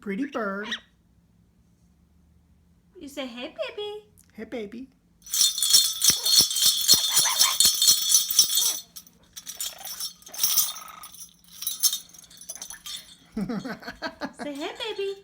Pretty bird. You say, hey, baby. Hey, baby. Say, hey, baby.